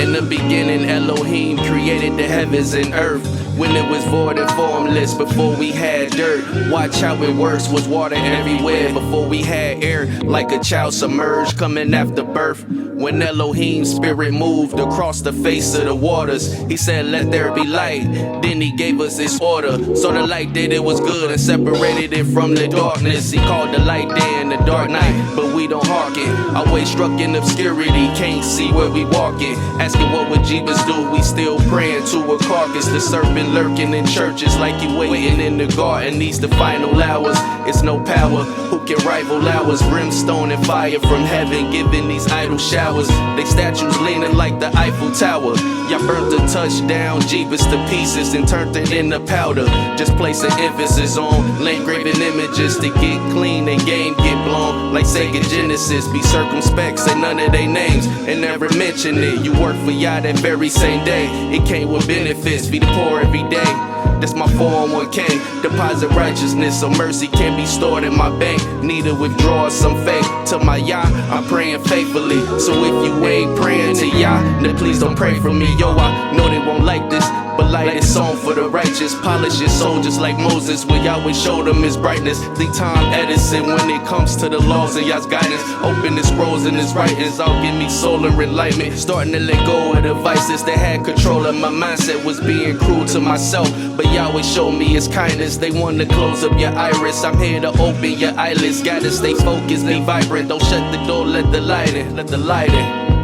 In the beginning, Elohim created the heavens and earth. When it was void and formless, before we had dirt. Watch how it works, was water everywhere before we had air. Like a child submerged coming after birth. When Elohim's spirit moved across the face of the waters, he said, let there be light. Then he gave us this order. So the light did it was good and separated it from the darkness. He called the light day and the dark night, but we don't hearken. Our way struck in obscurity, can't see where we walking. Asking what would Jeebus do, we still praying to a carcass. The serpent lurking in churches like you waiting in the garden. These the final hours, it's no power who can rival ours. Brimstone and fire from heaven giving these idle showers. They statues leaning like the Eiffel Tower. Y'all burnt the touchdown Jeebus to pieces and turned it into powder. Just placing emphasis on lane graven images to get clean and game get blown. Like Sega Genesis, be circumspect, say none of they names and never mention it. You work for y'all that very same day. It came with benefits, feed the poor every day. That's my 401k, deposit righteousness so mercy can be stored in my bank. Need to withdraw some faith to my Yah, I'm praying faithfully. So if you ain't praying to Yah, then please don't pray for me. Yo, I know they won't like this, but light is song for the righteous. Polish his soul just like Moses, where Yahweh showed him his brightness. Think Tom Edison when it comes to the laws of Yah's guidance. Open the scrolls and his writings, all give me solar enlightenment. Starting to let go of the vices that had control of my mindset. Was being cruel to myself, but Yahweh showed me his kindness. They want to close up your iris, I'm here to open your eyelids. Gotta stay focused, be vibrant, don't shut the door, let the light in, let the light in.